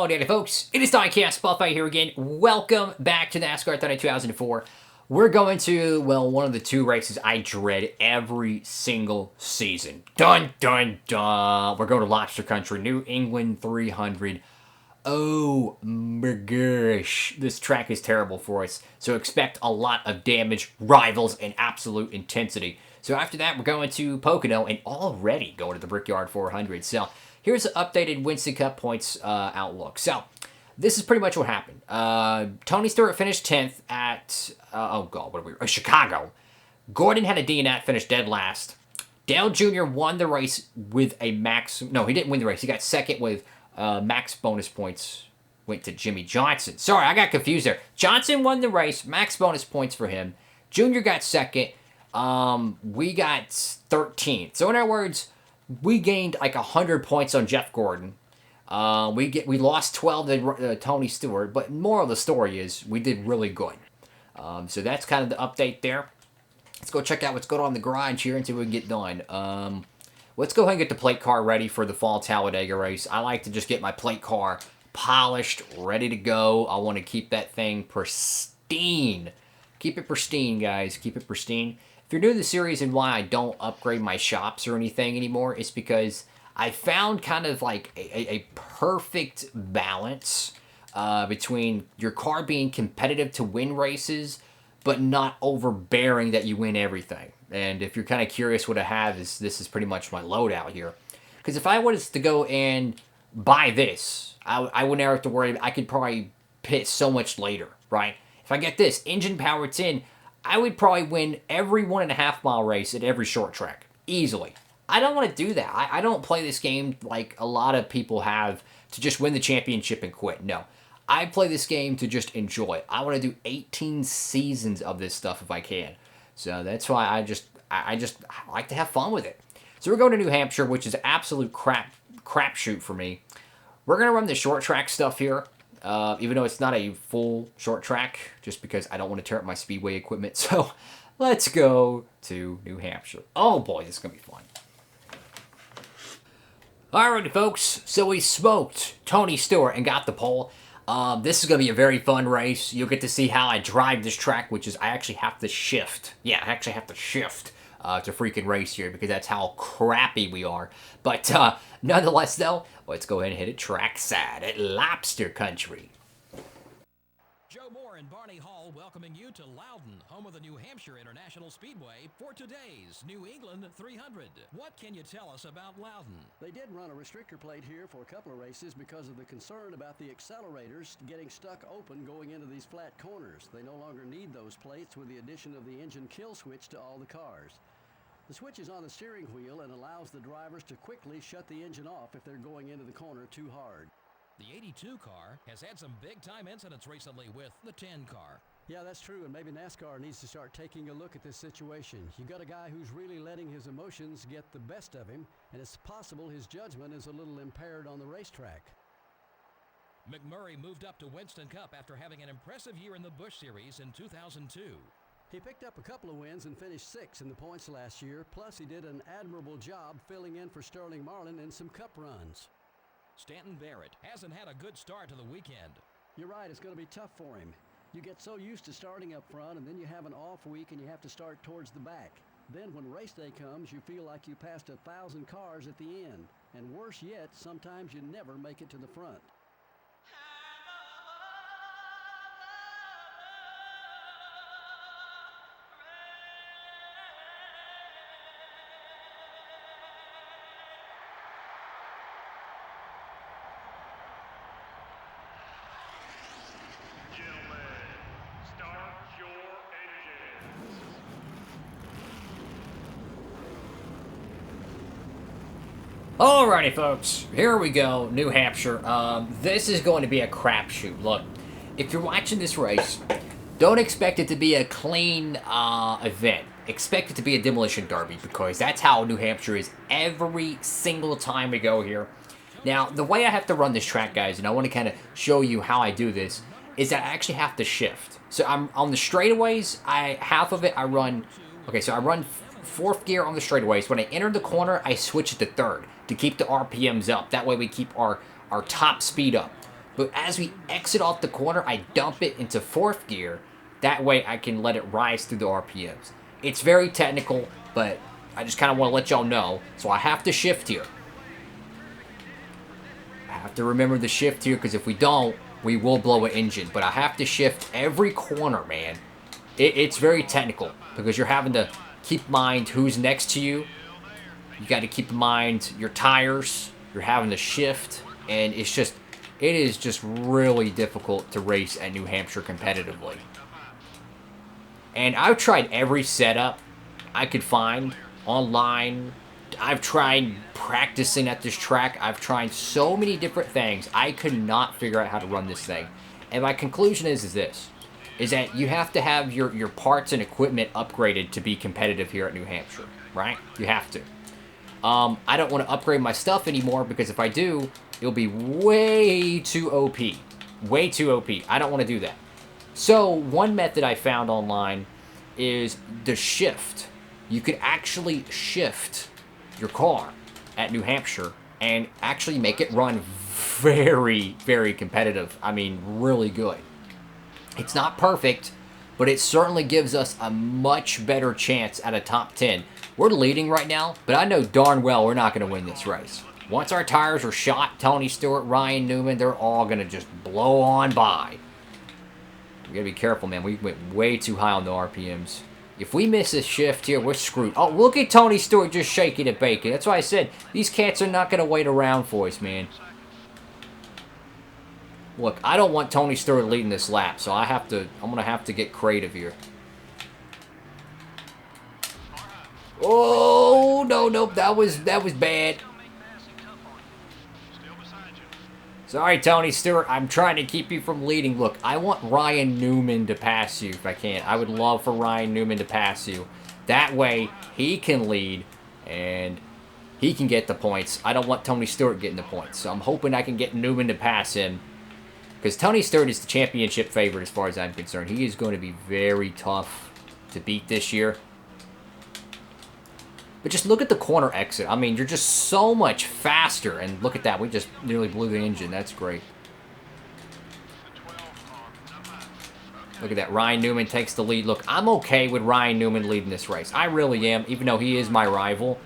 Howdy, folks. It is Diecastbuffet here again. Welcome back to NASCAR 2004. We're going to, well, one of the two races I dread every single season. Dun, dun, dun. We're going to Lobster Country, New England 300. Oh my gosh, this track is terrible for us. So expect a lot of damage, rivals, and absolute intensity. So after that, we're going to Pocono and already going to the Brickyard 400. So here's an updated Winston Cup Points outlook. So this is pretty much what happened. Tony Stewart finished 10th at, Chicago. Gordon had a DNF, finished dead last. Dale Jr. won the race with a max, no, he didn't win the race. He got second with max bonus points went to Jimmy Johnson. Sorry, I got confused there. Johnson won the race, max bonus points for him. Jr. got second. We got 13th. So in other words, we gained like 100 points on Jeff Gordon. We lost 12 to Tony Stewart, but moral of the story is we did really good. So that's kind of the update there. Let's go check out what's going on in the garage here and see what we can get done. Let's go ahead and get the plate car ready for the Fall Talladega race. I like to just get my plate car polished, ready to go. I want to keep that thing pristine. Keep it pristine, guys. Keep it pristine. If you're new to the series and why I don't upgrade my shops or anything anymore, it's because I found kind of like a perfect balance between your car being competitive to win races, but not overbearing that you win everything. And if you're kind of curious what I have, this is pretty much my loadout here. Because if I was to go and buy this, I would never have to worry. I could probably pit so much later, right? If I get this, engine power 10, I would probably win every 1.5 mile race at every short track. Easily. I don't want to do that. I don't play this game like a lot of people have to just win the championship and quit. No. I play this game to just enjoy it. I want to do 18 seasons of this stuff if I can. So that's why I just like to have fun with it. So we're going to New Hampshire, which is absolute crapshoot for me. We're going to run the short track stuff here, even though it's not a full short track, just because I don't want to tear up my speedway equipment. So let's go to New Hampshire. Oh boy, this is going to be fun. Alrighty, folks. So we smoked Tony Stewart and got the pole. This is going to be a very fun race. You'll get to see how I drive this track, which is I actually have to shift. Yeah, I actually have to shift to freaking race here because that's how crappy we are. But nonetheless, though, let's go ahead and hit it trackside at Lobster Country. Joe Moore and Barney Hall welcoming you to Loudon, home of the New Hampshire International Speedway, for today's New England 300. What can you tell us about Loudon? They did run a restrictor plate here for a couple of races because of the concern about the accelerators getting stuck open going into these flat corners. They no longer need those plates with the addition of the engine kill switch to all the cars. The switch is on the steering wheel and allows the drivers to quickly shut the engine off if they're going into the corner too hard. The 82 car has had some big-time incidents recently with the 10 car. Yeah, that's true, and maybe NASCAR needs to start taking a look at this situation. You got a guy who's really letting his emotions get the best of him, and it's possible his judgment is a little impaired on the racetrack. McMurray moved up to Winston Cup after having an impressive year in the Busch Series in 2002. He picked up a couple of wins and finished 6th in the points last year, plus he did an admirable job filling in for Sterling Marlin in some Cup runs. Stanton Barrett hasn't had a good start to the weekend. You're right, it's going to be tough for him. You get so used to starting up front, and then you have an off week and you have to start towards the back. Then when race day comes, you feel like you passed 1,000 cars at the end. And worse yet, sometimes you never make it to the front. Alrighty, folks, here we go, New Hampshire. This is going to be a crapshoot. Look, if you're watching this race, don't expect it to be a clean event. Expect it to be a demolition derby because that's how New Hampshire is every single time we go here. Now, the way I have to run this track, guys, and I want to kind of show you how I do this, is that I actually have to shift. So I'm on the straightaways, half of it I run, okay, so I run 4th gear on the straightaways. When I enter the corner, I switch it to 3rd to keep the RPMs up. That way we keep our top speed up. But as we exit off the corner, I dump it into 4th gear. That way I can let it rise through the RPMs. It's very technical, but I just kind of want to let y'all know. So I have to shift here. I have to remember the shift here, because if we don't, we will blow an engine. But I have to shift every corner, man. It's very technical, because you're having to keep in mind who's next to you. You got to keep in mind your tires. You're having to shift, and it is just really difficult to race at New Hampshire competitively. And I've tried every setup I could find online. I've tried practicing at this track. I've tried so many different things. I could not figure out how to run this thing. And my conclusion is this, is that you have to have your parts and equipment upgraded to be competitive here at New Hampshire, right? You have to. I don't want to upgrade my stuff anymore, because if I do, it'll be way too OP. Way too OP. I don't want to do that. So, one method I found online is the shift. You can actually shift your car at New Hampshire and actually make it run very, very competitive. I mean, really good. It's not perfect, but it certainly gives us a much better chance at a top 10. We're leading right now, but I know darn well we're not going to win this race. Once our tires are shot, Tony Stewart, Ryan Newman, they're all going to just blow on by. We got to be careful, man. We went way too high on the RPMs. If we miss a shift here, we're screwed. Oh, look at Tony Stewart just shaking and baking. That's why I said these cats are not going to wait around for us, man. Look, I don't want Tony Stewart leading this lap, so I'm going to have to get creative here. Oh, no, that was bad. Sorry, Tony Stewart. I'm trying to keep you from leading. Look, I want Ryan Newman to pass you if I can. I would love for Ryan Newman to pass you. That way, he can lead, and he can get the points. I don't want Tony Stewart getting the points, so I'm hoping I can get Newman to pass him, because Tony Stewart is the championship favorite as far as I'm concerned. He is going to be very tough to beat this year. But just look at the corner exit. I mean, you're just so much faster. And look at that. We just nearly blew the engine. That's great. Look at that. Ryan Newman takes the lead. Look, I'm okay with Ryan Newman leading this race. I really am, even though he is my rival.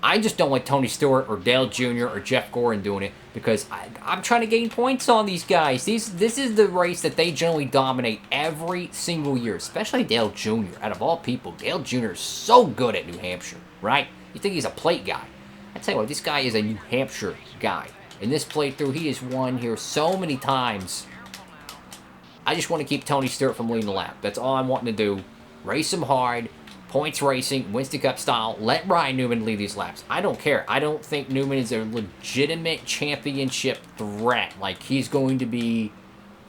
I just don't like Tony Stewart or Dale Jr. or Jeff Gordon doing it, because I'm trying to gain points on these guys. This is the race that they generally dominate every single year, especially Dale Jr. Out of all people, Dale Jr. is so good at New Hampshire, right? You think he's a plate guy. I tell you what, this guy is a New Hampshire guy. In this playthrough, he has won here so many times. I just want to keep Tony Stewart from leading the lap. That's all I'm wanting to do. Race him hard. Points racing, Winston Cup style. Let Ryan Newman lead these laps. I don't care. I don't think Newman is a legitimate championship threat. Like, he's going to be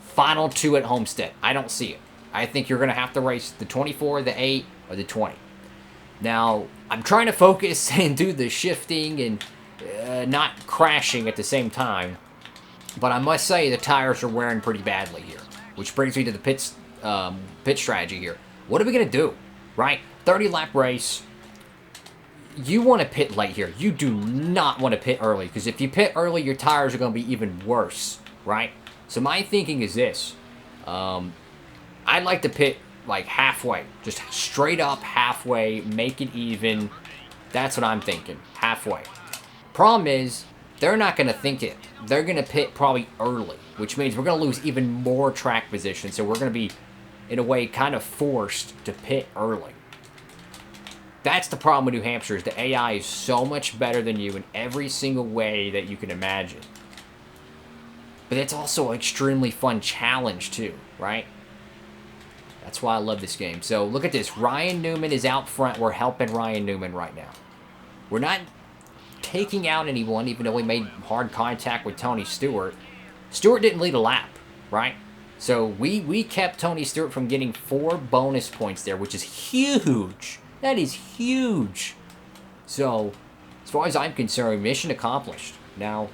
final 2 at Homestead. I don't see it. I think you're going to have to race the 24, the 8, or the 20. Now, I'm trying to focus and do the shifting and not crashing at the same time. But I must say the tires are wearing pretty badly here. Which brings me to the pit strategy here. What are we going to do? Right? 30-lap race. You want to pit late here. You do not want to pit early, because if you pit early, your tires are going to be even worse, right? So my thinking is this. I'd like to pit like halfway. Just straight up halfway. Make it even. That's what I'm thinking. Halfway. Problem is, they're not going to think it. They're going to pit probably early, which means we're going to lose even more track position. So we're going to be, in a way, kind of forced to pit early. That's the problem with New Hampshire, is the AI is so much better than you in every single way that you can imagine. But it's also an extremely fun challenge too, right? That's why I love this game. So look at this. Ryan Newman is out front. We're helping Ryan Newman right now. We're not taking out anyone, even though we made hard contact with Tony Stewart. Stewart didn't lead a lap, right? So we kept Tony Stewart from getting 4 bonus points there, which is huge. That is huge. So, as far as I'm concerned, mission accomplished. Now,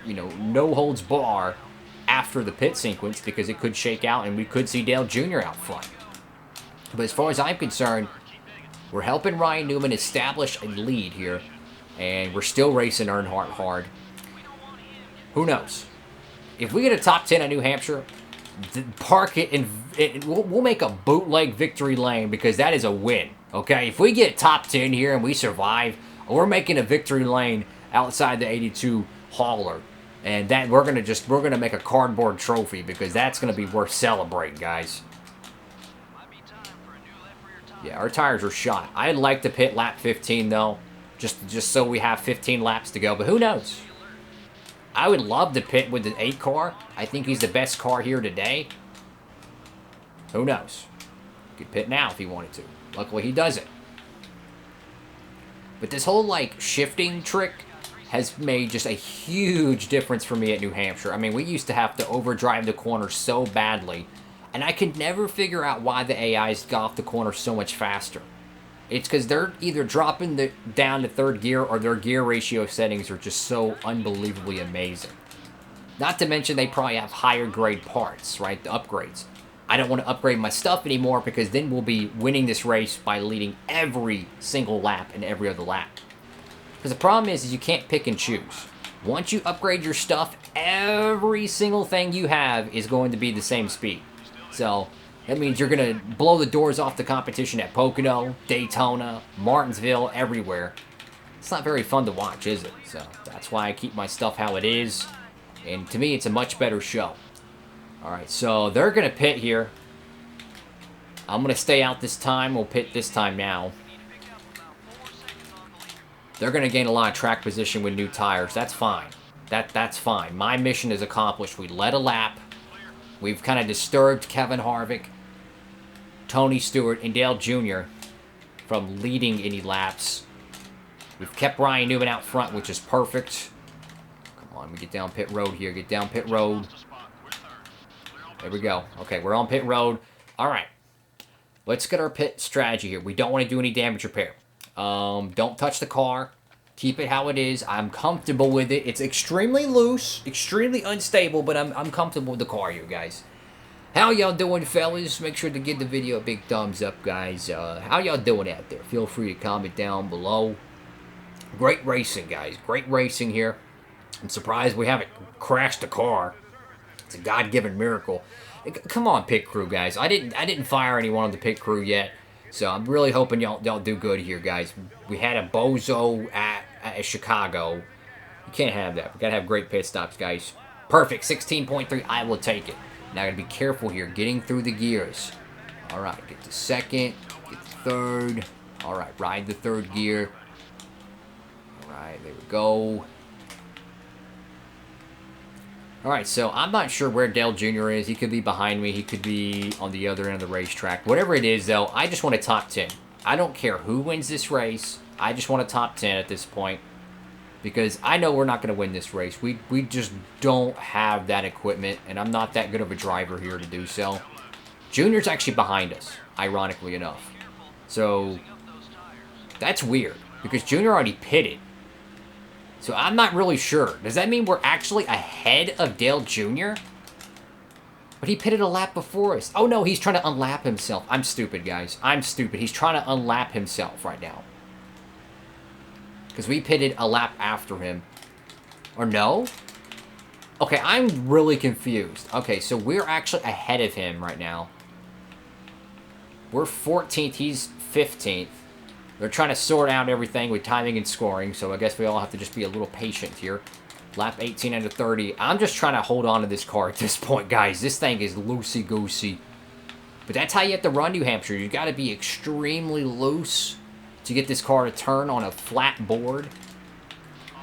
you know, no holds bar after the pit sequence, because it could shake out and we could see Dale Jr. out front. But as far as I'm concerned, we're helping Ryan Newman establish a lead here, and we're still racing Earnhardt hard. Who knows? if we get a top 10 at New Hampshire, park it and we'll make a bootleg victory lane because that is a win. Okay, if we get top 10 here and we survive, we're making a victory lane outside the 82 hauler, and that we're gonna make a cardboard trophy because that's gonna be worth celebrating, guys. Yeah, our tires are shot. I'd like to pit lap 15 though, just so we have 15 laps to go. But who knows? I would love to pit with the 8 car. I think he's the best car here today. Who knows? He could pit now if he wanted to. Luckily, he doesn't. But this whole, like, shifting trick has made just a huge difference for me at New Hampshire. I mean, we used to have to overdrive the corner so badly, and I could never figure out why the AIs got off the corner so much faster. It's because they're either dropping down to 3rd gear or their gear ratio settings are just so unbelievably amazing. Not to mention they probably have higher grade parts, right? The upgrades. I don't want to upgrade my stuff anymore because then we'll be winning this race by leading every single lap and every other lap. Because the problem is you can't pick and choose. Once you upgrade your stuff, every single thing you have is going to be the same speed. So that means you're going to blow the doors off the competition at Pocono, Daytona, Martinsville, everywhere. It's not very fun to watch, is it? So that's why I keep my stuff how it is. And to me, it's a much better show. Alright, so they're going to pit here. I'm going to stay out this time. We'll pit this time now. They're going to gain a lot of track position with new tires. That's fine. That's fine. My mission is accomplished. We led a lap. We've kind of disturbed Kevin Harvick, Tony Stewart, and Dale Jr. from leading any laps. We've kept Ryan Newman out front, which is perfect. Come on, we get down pit road here. Get down pit road. There we go. Okay, we're on pit road. All right. Let's get our pit strategy here. We don't want to do any damage repair. Don't touch the car. Keep it how it is. I'm comfortable with it. It's extremely loose, extremely unstable, but I'm comfortable with the car here, guys. How y'all doing, fellas? Make sure to give the video a big thumbs up, guys. How y'all doing out there? Feel free to comment down below. Great racing, guys. Great racing here. I'm surprised we haven't crashed the car. It's a God-given miracle. Come on, pit crew, guys. I didn't fire anyone on the pit crew yet. So I'm really hoping y'all do good here, guys. We had a bozo at Chicago. You can't have that. We gotta have great pit stops, guys. Perfect. 16.3. I will take it. Now I gotta be careful here, getting through the gears. All right, get to 2nd, get to 3rd. All right, ride the 3rd gear. All right, there we go. All right, so I'm not sure where Dale Jr. is. He could be behind me. He could be on the other end of the racetrack. Whatever it is, though, I just want a top 10. I don't care who wins this race. I just want a top 10 at this point because I know we're not going to win this race. We just don't have that equipment, and I'm not that good of a driver here to do so. Junior's actually behind us, ironically enough. So that's weird because Junior already pitted. So I'm not really sure. Does that mean we're actually ahead of Dale Jr.? But he pitted a lap before us. Oh, no, he's trying to unlap himself. I'm stupid, guys. I'm stupid. He's trying to unlap himself right now. Because we pitted a lap after him. Or no? Okay, I'm really confused. Okay, so we're actually ahead of him right now. We're 14th. He's 15th. They're trying to sort out everything with timing and scoring, so I guess we all have to just be a little patient here. Lap 18 under 30. I'm just trying to hold on to this car at this point, guys. This thing is loosey-goosey. But that's how you have to run New Hampshire. You've got to be extremely loose to get this car to turn on a flat board.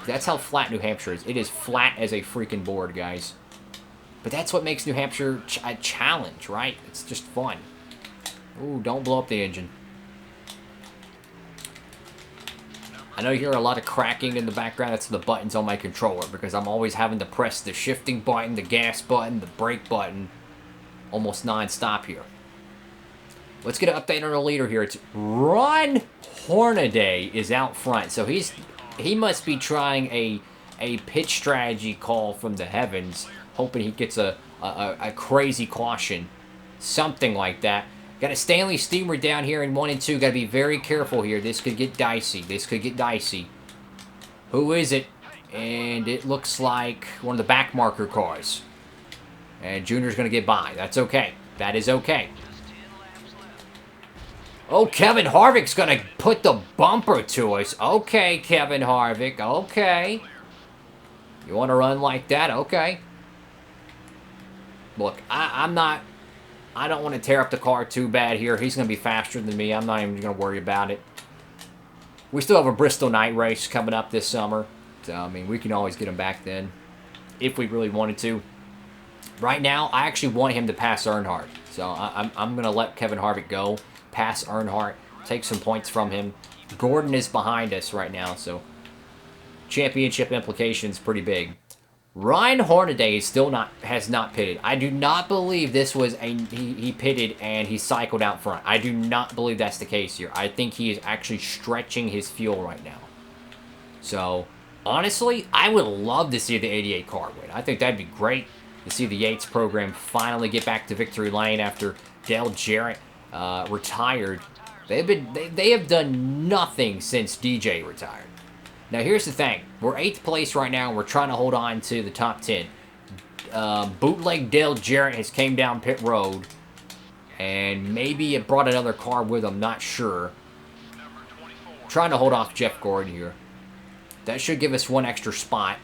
That's how flat New Hampshire is. It is flat as a freaking board, guys. But that's what makes New Hampshire a challenge, right? It's just fun. Ooh, don't blow up the engine. I know you hear a lot of cracking in the background. That's the buttons on my controller because I'm always having to press the shifting button, the gas button, the brake button almost non-stop here. Let's get an update on our leader here. It's Ron Hornaday is out front. So he must be trying a pitch strategy call from the heavens, hoping he gets a crazy caution. Something like that. Got a Stanley Steamer down here in 1 and 2. Got to be very careful here. This could get dicey. This could get dicey. Who is it? And it looks like one of the back marker cars. And Junior's going to get by. That's okay. That is okay. Oh, Kevin Harvick's going to put the bumper to us. Okay, Kevin Harvick. Okay. You want to run like that? Okay. Look, I don't want to tear up the car too bad here. He's going to be faster than me. I'm not even going to worry about it. We still have a Bristol night race coming up this summer. So, I mean, we can always get him back then if we really wanted to. Right now, I actually want him to pass Earnhardt. So, I'm going to let Kevin Harvick go, pass Earnhardt, take some points from him. Gordon is behind us right now, so championship implications pretty big. Ryan Hornaday has not pitted. I do not believe this was he pitted and he cycled out front. I do not believe that's the case here. I think he is actually stretching his fuel right now. So, honestly, I would love to see the 88 car win. I think that'd be great to see the Yates program finally get back to victory lane after Dale Jarrett retired. They have done nothing since DJ retired. Now, here's the thing. We're 8th place right now, and we're trying to hold on to the top 10. Bootleg Dale Jarrett has came down pit road, and maybe it brought another car with him, not sure. Trying to hold off Jeff Gordon here. That should give us one extra spot.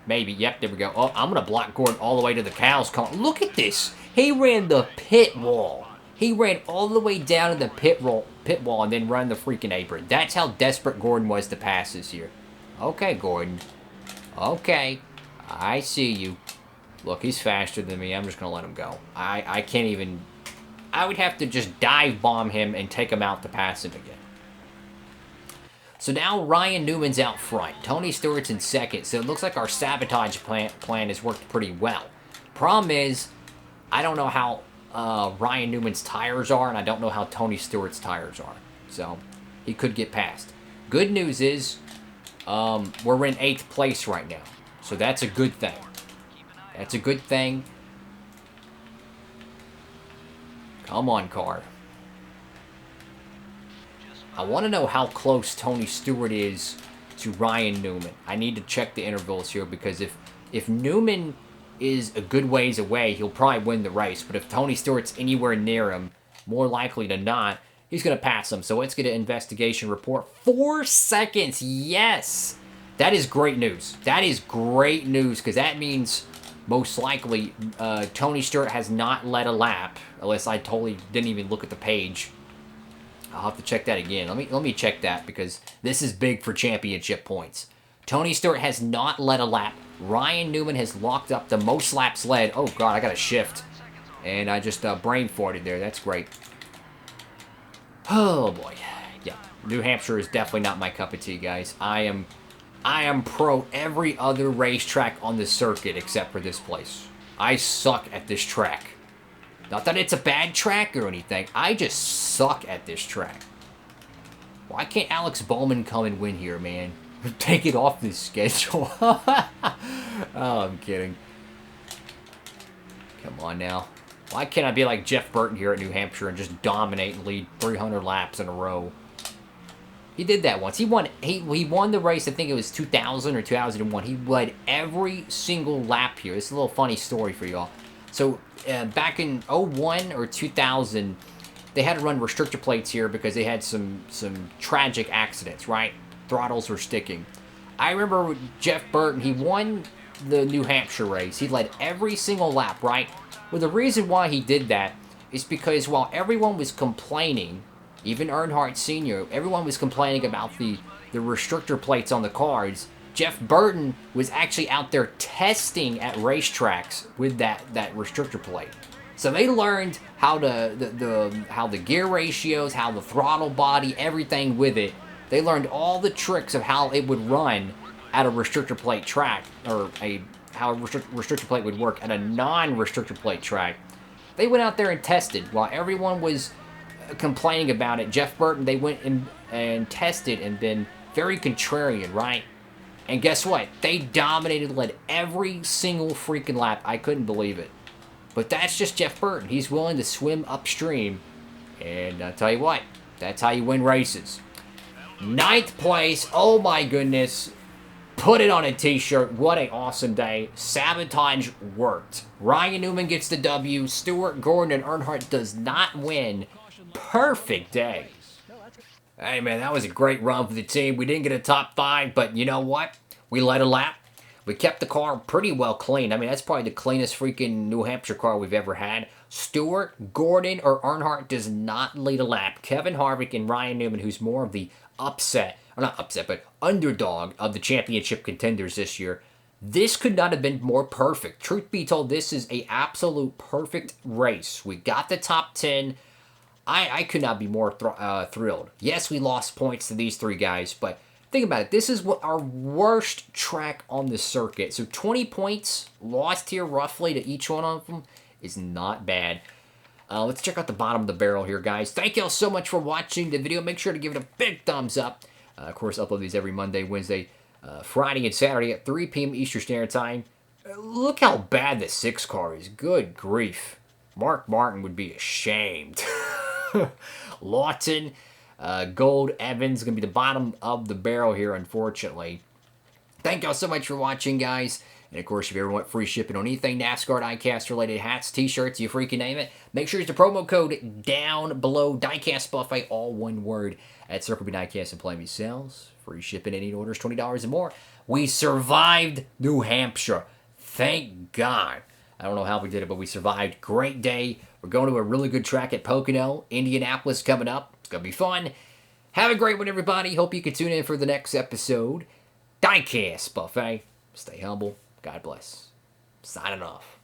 Maybe. Yep, there we go. Oh, I'm going to block Gordon all the way to the cows. Look at this. He ran the pit wall. He ran all the way down to the pit wall and then run the freaking apron. That's how desperate Gordon was to pass this year. Okay, Gordon. Okay. I see you. Look, he's faster than me. I'm just going to let him go. I can't even... I would have to just dive bomb him and take him out to pass him again. So now Ryan Newman's out front. Tony Stewart's in second. So it looks like our sabotage plan has worked pretty well. Problem is, I don't know how Ryan Newman's tires are, and I don't know how Tony Stewart's tires are. So, he could get past. Good news is, we're in 8th place right now. So, that's a good thing. That's a good thing. Come on, car. I want to know how close Tony Stewart is to Ryan Newman. I need to check the intervals here, because if Newman is a good ways away, he'll probably win the race. But if Tony Stewart's anywhere near him, more likely than not, he's going to pass him. So let's get an investigation report. 4 seconds, yes! That is great news. That is great news, because that means most likely Tony Stewart has not led a lap, unless I totally didn't even look at the page. I'll have to check that again. Let me check that, because this is big for championship points. Tony Stewart has not led a lap. Ryan Newman has locked up the most laps led. Oh, God, I got to shift. And I just brain farted there. That's great. Oh, boy. Yeah, New Hampshire is definitely not my cup of tea, guys. I am pro every other racetrack on the circuit except for this place. I suck at this track. Not that it's a bad track or anything. I just suck at this track. Why can't Alex Bowman come and win here, man? Take it off this schedule. Oh, I'm kidding. Come on now. Why can't I be like Jeff Burton here at New Hampshire and just dominate and lead 300 laps in a row? He did that once. He won the race, I think it was 2000 or 2001. He led every single lap here. This is a little funny story for y'all. So, back in 01 or 2000, they had to run restrictor plates here because they had some tragic accidents, right? Throttles were sticking. I remember Jeff Burton, he won the New Hampshire race. He led every single lap, right? Well, the reason why he did that is because while everyone was complaining, even Earnhardt Sr., everyone was complaining about the restrictor plates on the cars, Jeff Burton was actually out there testing at racetracks with that restrictor plate. So they learned how the gear ratios, how the throttle body, everything with it. They learned all the tricks of how it would run at a restrictor plate track, or how a restrictor plate would work at a non-restrictor plate track. They went out there and tested. While everyone was complaining about it, Jeff Burton, they went and tested and been very contrarian, right? And guess what? They dominated, led every single freaking lap. I couldn't believe it. But that's just Jeff Burton. He's willing to swim upstream. And I'll tell you what, that's how you win races. 9th place, oh my goodness. Put it on a t-shirt. What a awesome day. Sabotage worked. Ryan Newman gets the W. Stewart, Gordon, and Earnhardt does not win. Perfect day. Hey, man, that was a great run for the team. We didn't get a top 5, but you know what? We led a lap. We kept the car pretty well clean. I mean, that's probably the cleanest freaking New Hampshire car we've ever had. Stewart, Gordon, or Earnhardt does not lead a lap. Kevin Harvick and Ryan Newman, who's more of the but underdog of the championship contenders this year. This could not have been more perfect. Truth be told, this is a absolute perfect race. We got the top 10. I could not be more thrilled. Yes, we lost points to these 3 guys, but think about it. This is what our worst track on the circuit. So 20 points lost here roughly to each one of them is not bad. Let's check out the bottom of the barrel here, guys. Thank you all so much for watching the video. Make sure to give it a big thumbs up. Of course, upload these every Monday, Wednesday, Friday, and Saturday at 3 p.m. Eastern Standard Time. Look how bad the 6 car is. Good grief. Mark Martin would be ashamed. Lawton, Gold, Evans, going to be the bottom of the barrel here, unfortunately. Thank y'all so much for watching, guys. And, of course, if you ever want free shipping on anything NASCAR Diecast-related, hats, T-shirts, you freaking name it, make sure you use the promo code down below, Diecastbuffet, all one word, at Circle B Diecast and Play Sales. Free shipping, any orders, $20 and more. We survived New Hampshire. Thank God. I don't know how we did it, but we survived. Great day. We're going to a really good track at Pocono. Indianapolis coming up. It's going to be fun. Have a great one, everybody. Hope you can tune in for the next episode. Diecast Buffet. Stay humble. God bless. Signing off.